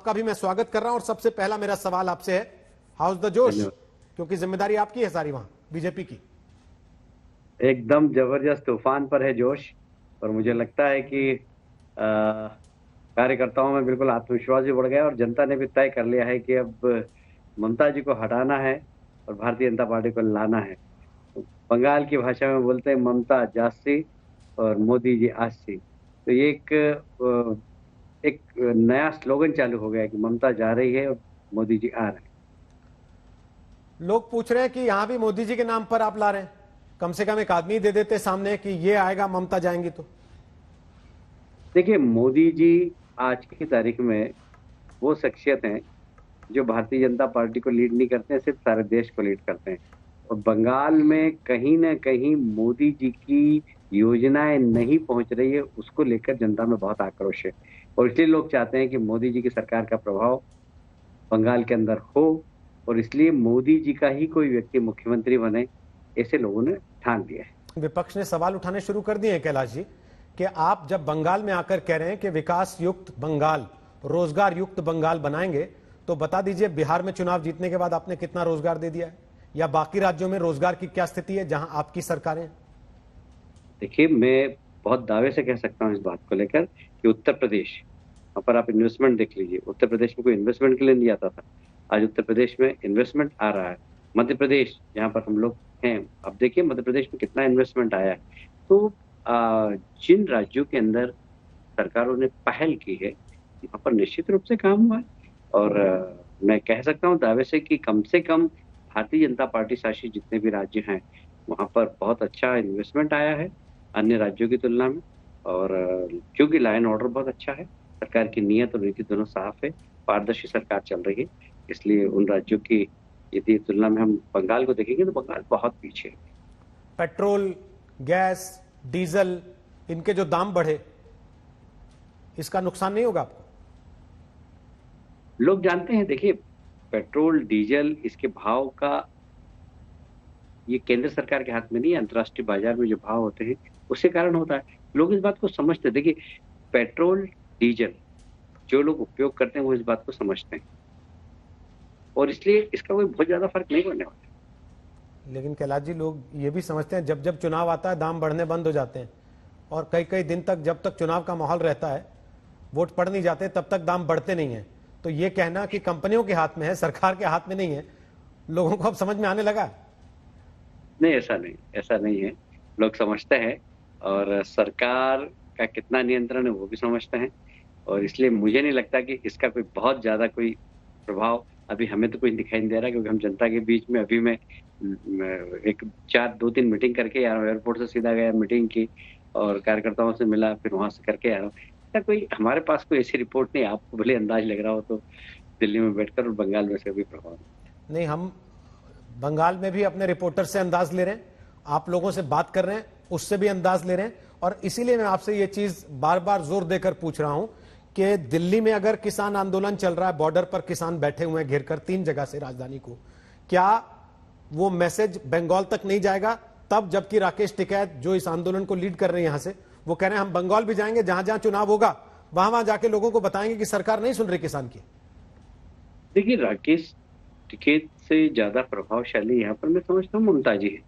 आपका भी मैं स्वागत कर रहा हूं और सबसे पहला मेरा सवाल आपसे है, हाउस द जोश, क्योंकि जिम्मेदारी आपकी है सारी वहां बीजेपी की। एकदम जबरदस्त तूफान पर है जोश। और मुझे लगता है कि कार्यकर्ताओं में बिल्कुल आत्मविश्वास भी बढ़ गया और जनता ने भी तय कर लिया है कि अब ममता जी को हटाना है और भारतीय जनता पार्टी को लाना है। बंगाल की भाषा में बोलते हैं ममता जास्सी और मोदी जी आस्सी। तो ये एक नया स्लोगन चालू हो गया है कि ममता जा रही है और मोदी जी आ रहे हैं। लोग पूछ रहे हैं कि यहां भी मोदी जी के नाम पर आप ला रहे हैं, कम से कम एक आदमी दे देते सामने कि ये आएगा ममता जाएंगी तो। देखिए, मोदी जी आज की तारीख में वो शख्सियत हैं जो भारतीय जनता पार्टी को लीड नहीं करते हैं, सिर्फ सारे देश को लीड करते हैं। और बंगाल में कहीं ना कहीं मोदी जी की योजनाएं नहीं पहुंच रही है, उसको लेकर जनता में बहुत आक्रोश है। और इसलिए लोग चाहते हैं कि मोदी जी की सरकार का प्रभाव बंगाल के अंदर हो और इसलिए मोदी जी का ही कोई व्यक्ति मुख्यमंत्री बने, ऐसे लोगों ने ठान लिया है। विपक्ष ने सवाल उठाने शुरू कर दिए हैं कैलाश जी कि आप जब बंगाल में आकर कह रहे हैं कि विकास युक्त बंगाल, रोजगार युक्त बंगाल बनाएंगे, तो बता दीजिए बिहार में चुनाव जीतने के बाद आपने कितना रोजगार दे दिया है, या बाकी राज्यों में रोजगार की क्या स्थिति है जहां आपकी सरकारें। देखिए, मैं बहुत दावे से कह सकता हूँ इस बात को लेकर कि उत्तर प्रदेश, वहां पर आप इन्वेस्टमेंट देख लीजिए। उत्तर प्रदेश में कोई इन्वेस्टमेंट के लिए नहीं आता था, आज उत्तर प्रदेश में इन्वेस्टमेंट आ रहा है। मध्य प्रदेश जहाँ पर हम लोग हैं, अब देखिए मध्य प्रदेश में कितना इन्वेस्टमेंट आया है। तो जिन राज्यों के अंदर सरकारों ने पहल की है, वहां पर निश्चित रूप से काम हुआ है। और मैं कह सकता हूँ दावे से कम भारतीय जनता पार्टी शासित जितने भी राज्य हैं, वहां पर बहुत अच्छा इन्वेस्टमेंट आया है अन्य राज्यों की तुलना में। और क्योंकि लाइन ऑर्डर बहुत अच्छा है, सरकार की नीयत और नीति दोनों साफ है, पारदर्शी सरकार चल रही है, इसलिए उन राज्यों की यदि तुलना में हम बंगाल को देखेंगे तो बंगाल बहुत पीछे है। पेट्रोल, गैस, डीजल, इनके जो दाम बढ़े, इसका नुकसान नहीं होगा आपको? लोग जानते हैं, देखिए पेट्रोल डीजल इसके भाव का ये केंद्र सरकार के हाथ में नहीं है, अंतर्राष्ट्रीय बाजार में जो भाव होते हैं उसके कारण होता है। लोग इस बात को समझते हैं। देखिए, पेट्रोल डीजल जो लोग उपयोग करते हैं वो इस बात को समझते हैं और इसलिए इसका कोई बहुत ज्यादा फर्क नहीं पड़ने वाला। लेकिन कैलाश जी, लोग ये भी समझते हैं जब जब चुनाव आता है दाम बढ़ने बंद हो जाते हैं, और कई कई दिन तक जब तक चुनाव का माहौल रहता है, वोट पड़ नहीं जाते, तब तक दाम बढ़ते नहीं है। तो ये कहना कि कंपनियों के हाथ में है, सरकार के हाथ में नहीं है, लोगों को अब समझ में आने लगा। नहीं, ऐसा नहीं है। लोग समझते हैं और सरकार का कितना नियंत्रण है वो भी समझते हैं। और इसलिए मुझे नहीं लगता कि इसका कोई बहुत ज्यादा कोई प्रभाव अभी हमें तो कुछ दिखाई नहीं दे रहा, क्योंकि हम जनता के बीच में अभी मैं एक 2-3 मीटिंग करके आ रहा हूँ। एयरपोर्ट से सीधा गया, मीटिंग की और कार्यकर्ताओं से मिला, फिर वहां से करके आ रहा हूँ। ऐसा कोई हमारे पास कोई ऐसी रिपोर्ट नहीं, आपको भले अंदाज लग रहा हो तो दिल्ली में बैठकर, और बंगाल में से भी प्रभाव नहीं, हम बंगाल में भी अपने रिपोर्टर से अंदाज ले रहे हैं, आप लोगों से बात कर रहे हैं उससे भी अंदाज ले रहे हैं। और इसीलिए मैं आपसे ये चीज बार बार जोर देकर पूछ रहा हूं कि दिल्ली में अगर किसान आंदोलन चल रहा है, बॉर्डर पर किसान बैठे हुए हैं घेरकर 3 जगह से राजधानी को, क्या वो मैसेज बंगाल तक नहीं जाएगा? तब जबकि राकेश टिकैत जो इस आंदोलन को लीड कर रहे हैं यहां से, वो कह रहे हैं हम बंगाल भी जाएंगे, जहां जहां चुनाव होगा वहां वहां जाके लोगों को बताएंगे कि सरकार नहीं सुन रही किसान की। देखिए, राकेश टिकैत से ज्यादा प्रभावशाली यहाँ पर मैं समझता हूँ ममता जी है।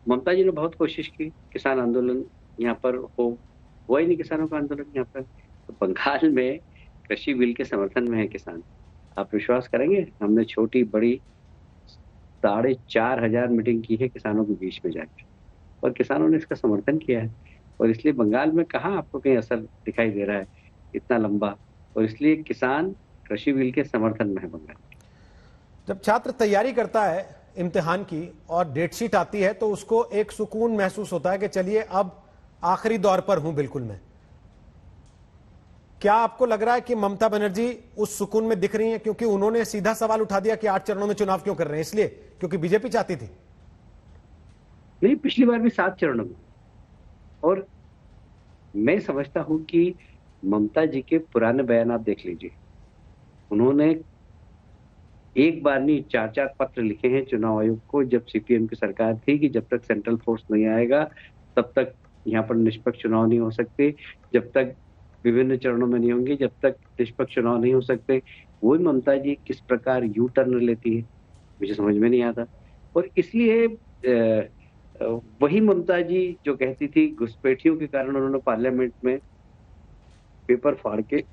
ममता जी ने बहुत कोशिश की किसान आंदोलन यहाँ पर हुआ ही नहीं किसानों का आंदोलन यहाँ पर। तो बंगाल में कृषि बिल के समर्थन में है किसान। आप विश्वास करेंगे, हमने छोटी बड़ी 4,500 मीटिंग की है किसानों के बीच में जाकर, और किसानों ने इसका समर्थन किया है। और इसलिए बंगाल में कहाँ आपको कहीं असर दिखाई दे रहा है इतना लंबा, और इसलिए किसान कृषि बिल के समर्थन में है बंगाल। जब छात्र तैयारी करता है इम्तिहान की और डेट शीट आती है, तो उसको एक सुकून महसूस होता है कि चलिए अब आखिरी दौर पर हूं बिल्कुल मैं। क्या आपको लग रहा है कि ममता बनर्जी उस सुकून में दिख रही हैं, क्योंकि उन्होंने सीधा सवाल उठा दिया कि 8 चरणों में चुनाव क्यों कर रहे हैं? इसलिए क्योंकि बीजेपी चाहती थी। नहीं, पिछली बार भी 7 चरणों में। और मैं समझता हूं कि ममता जी के पुराने बयान आप देख लीजिए, उन्होंने एक बार नहीं 4-4 पत्र लिखे हैं चुनाव आयोग को, जब सीपीएम की सरकार थी, कि जब तक सेंट्रल फोर्स नहीं आएगा तब तक यहाँ पर निष्पक्ष चुनाव नहीं हो सकते, जब तक विभिन्न चरणों में नहीं होंगे जब तक निष्पक्ष चुनाव नहीं हो सकते। वही ममता जी किस प्रकार यू टर्न लेती है, मुझे समझ में नहीं आता। और इसलिए वही ममता जी जो कहती थी घुसपैठियों के कारण उन्होंने पार्लियामेंट में पेपर फाड़ के,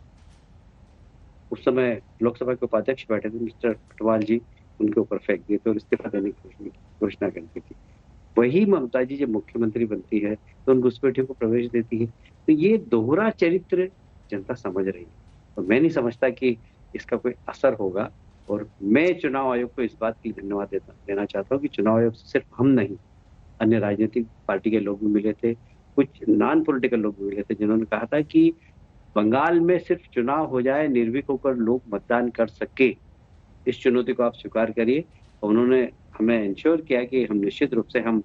उस समय लोकसभा के उपाध्यक्ष बैठे थे मिस्टर पटवाल जी, उनके ऊपर फेंक दिए थे और इस्तीफा देने की घोषणा करती थी। वही ममता जी जब मुख्यमंत्री बनती है तो उन घुसपैठियों को प्रवेश देती है। तो ये दोहरा चरित्र जनता समझ रही है, और मैं नहीं समझता कि इसका कोई असर होगा। और मैं चुनाव आयोग को इस बात के लिए धन्यवाद देना चाहता हूँ कि चुनाव आयोग से सिर्फ हम नहीं, अन्य राजनीतिक पार्टी के लोग भी मिले थे, कुछ नॉन पॉलिटिकल लोग भी मिले थे, जिन्होंने कहा था कि बंगाल में सिर्फ चुनाव हो जाए, निर्भीक होकर लोग मतदान कर सके, इस चुनौती को आप स्वीकार करिए। और उन्होंने हमें इंश्योर किया कि हम निश्चित रूप से हम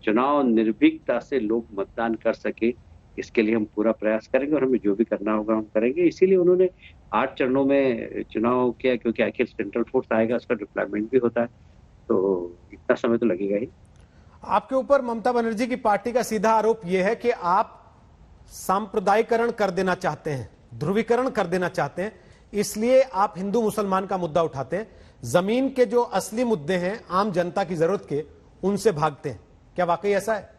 चुनाव निर्भीकता से लोग मतदान कर सके, इसके लिए हम पूरा प्रयास करेंगे और हमें जो भी करना होगा हम करेंगे। इसीलिए उन्होंने 8 चरणों में चुनाव किया, क्योंकि आखिर सेंट्रल फोर्स आएगा, उसका डिप्लॉयमेंट भी होता है, तो इतना समय तो लगेगा ही। आपके ऊपर ममता बनर्जी की पार्टी का सीधा आरोप यह है कि आप सांप्रदायिकरण कर देना चाहते हैं, ध्रुवीकरण कर देना चाहते हैं, इसलिए आप हिंदू मुसलमान का मुद्दा उठाते हैं, जमीन के जो असली मुद्दे हैं आम जनता की जरूरत के, उनसे भागते हैं। क्या वाकई ऐसा है?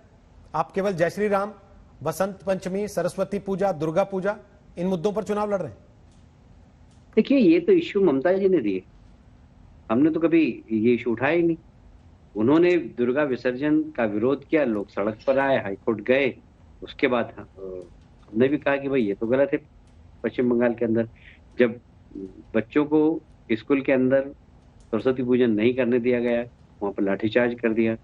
आप केवल जय श्री राम, बसंत पंचमी, सरस्वती पूजा, दुर्गा पूजा, इन मुद्दों पर चुनाव लड़ रहे हैं? देखिए, ये तो इश्यू ममता जी ने दिए, हमने तो कभी ये इश्यू उठाया ही नहीं। उन्होंने दुर्गा विसर्जन का विरोध किया, लोग सड़क पर आए, हाईकोर्ट गए, उसके बाद हमने भी कहा कि भाई ये तो गलत है। पश्चिम बंगाल के अंदर जब बच्चों को स्कूल के अंदर सरस्वती पूजन नहीं करने दिया गया, वहां पर लाठीचार्ज कर दिया,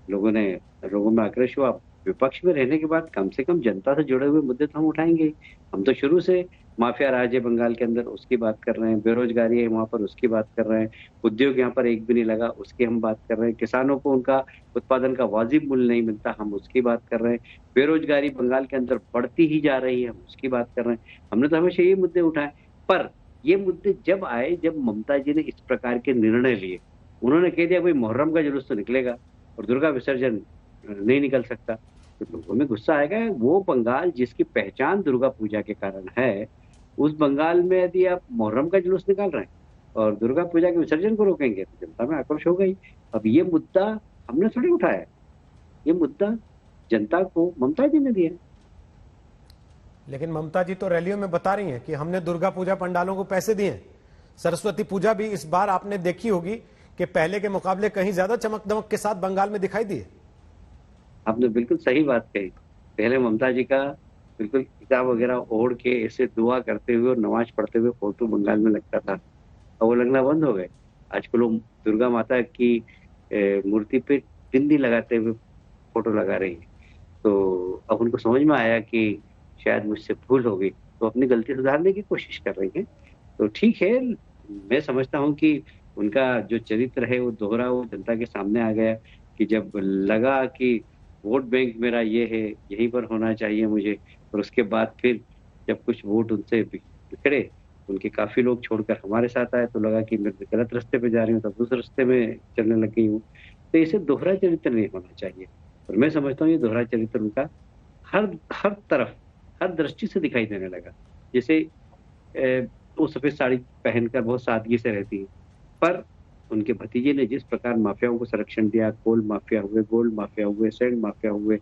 लोगों में आक्रोश हुआ। विपक्ष में रहने के बाद कम से कम जनता से जुड़े हुए मुद्दे तो हम उठाएंगे। हम तो शुरू से माफिया राज है बंगाल के अंदर, उसकी बात कर रहे हैं, बेरोजगारी है वहां पर, उसकी बात कर रहे हैं, उद्योग यहाँ पर एक भी नहीं लगा, उसकी हम बात कर रहे हैं, किसानों को उनका उत्पादन का वाजिब मूल्य नहीं मिलता, हम उसकी बात कर रहे हैं, बेरोजगारी बंगाल के अंदर बढ़ती ही जा रही है, हम उसकी बात कर रहे हैं। हमने तो हमेशा ये मुद्दे उठाए, पर ये मुद्दे जब आए, जब ममता जी ने इस प्रकार के निर्णय लिए, उन्होंने कह दिया भाई मुहर्रम का जुलूस तो निकलेगा और दुर्गा विसर्जन नहीं निकल सकता, तो लोगों में गुस्सा आएगा। वो बंगाल जिसकी पहचान दुर्गा पूजा के कारण है, उस बंगाल में यदि आप मुहर्रम का जुलूस निकाल रहे हैं और दुर्गा पूजा के विसर्जन को रोकेंगे तो जनता में आक्रोश होगा ही। अब ये मुद्दा हमने थोड़ी उठाया, ये मुद्दा जनता को ममता जी ने दिया। लेकिन ममता जी तो रैलियों में बता रही हैं कि हमने दुर्गा पूजा पंडालों को पैसे दिए। सरस्वती पूजा भी इस बार आपने देखी होगी कि पहले के मुकाबले कहीं ज्यादा चमक दमक के साथ बंगाल में दिखाई दिए। आपने बिल्कुल सही बात कही। पहले ममता जी का बिल्कुल किताब वगैरह ओढ़ के ऐसे दुआ करते हुए और नमाज पढ़ते हुए फोटो बंगाल में लगता था, और वो लगना बंद हो गए। आजकल लोग दुर्गा माता की मूर्ति पे बिंदी लगाते हुए फोटो लगा रही है। तो अब उनको समझ में आया कि शायद मुझसे भूल हो गई, तो अपनी गलती सुधारने की कोशिश कर रही है। तो ठीक है, मैं समझता हूँ कि उनका जो चरित्र है वो दोहरा, वो जनता के सामने आ गया कि जब लगा कि वोट बैंक मेरा ये है, यहीं पर होना चाहिए मुझे, और उसके बाद फिर जब कुछ वोट उनसे बिखरे, उनके काफी लोग छोड़कर हमारे साथ आए, तो लगा कि मैं गलत रास्ते पे जा रही हूँ, तब उस रास्ते में चलने लग गई हूँ। तो इसे दोहरा चरित्र नहीं होना चाहिए, और मैं समझता हूँ ये दोहरा चरित्र उनका हर हर तरफ, हर दृष्टि से दिखाई देने लगा। जैसे वो सफेद साड़ी पहनकर बहुत सादगी से रहती है, पर उनके भतीजे ने जिस प्रकार माफियाओं को संरक्षण दिया, कोल माफिया हुए, गोल्ड माफिया हुए, सैंड माफिया हुए,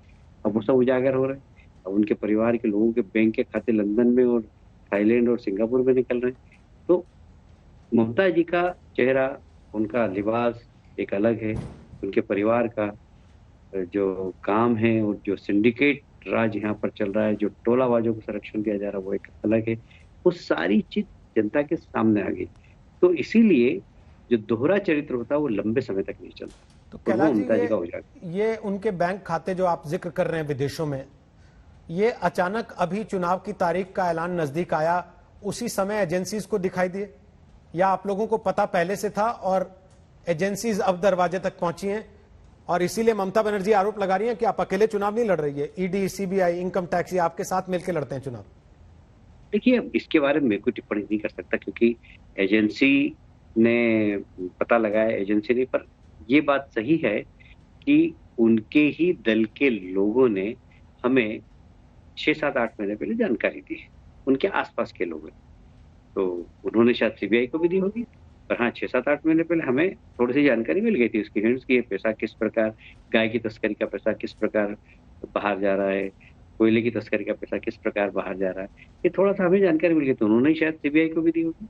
अब वो सब उजागर हो रहे हैं। अब उनके परिवार के लोगों के बैंक के खाते लंदन में और थाईलैंड और सिंगापुर में निकल रहे हैं। तो ममता जी का चेहरा, उनका लिबास एक अलग है, उनके परिवार का जो काम है और जो सिंडिकेट राज यहाँ पर चल रहा है, जो टोलाबाजों को संरक्षण दिया जा रहा है, वो एक अलग है। वो सारी चीज जनता के सामने आ गई। तो इसीलिए जो दोहरा चरित्र होता है वो लंबे समय तक नहीं चलता, तो और वो कैलाश जी, ममता जी का उजागर। ये उनके बैंक खाते जो आप जिक्र कर रहे हैं विदेशों में, ये अचानक अभी चुनाव की तारीख का ऐलान नजदीक आया, उसी समय एजेंसीज को दिखाई दिए, या आप लोगों को पता पहले से था और एजेंसीज अब दरवाजे तक पहुंची हैं और इसीलिए ममता बनर्जी आरोप लगा रही हैं कि आप अकेले चुनाव नहीं लड़ रही है, ईडी, सीबीआई, इनकम टैक्स, ये आपके साथ मिलकर लड़ते हैं चुनाव? देखिए, अब इसके बारे में मैं कोई टिप्पणी नहीं कर सकता, क्योंकि एजेंसी ने पता लगाया, एजेंसी ने, पर ये बात सही है कि उनके ही दल के लोगों ने हमें 6, 7, 8 महीने पहले जानकारी दी है, उनके आसपास के लोग हैं। तो उन्होंने शायद सीबीआई को भी दी होगी। पर हाँ, 6-7-8 महीने पहले हमें थोड़ी-सी जानकारी मिल गई थी उसकी, हिंट्स की ये पैसा किस प्रकार, गाय की तस्करी का पैसा किस प्रकार बाहर जा रहा है, कोयले की तस्करी का पैसा किस प्रकार बाहर जा रहा है। ये थोड़ा-सा हमें जानकारी मिल गई, तो उन्होंने शायद सीबीआई को भी दी होगी।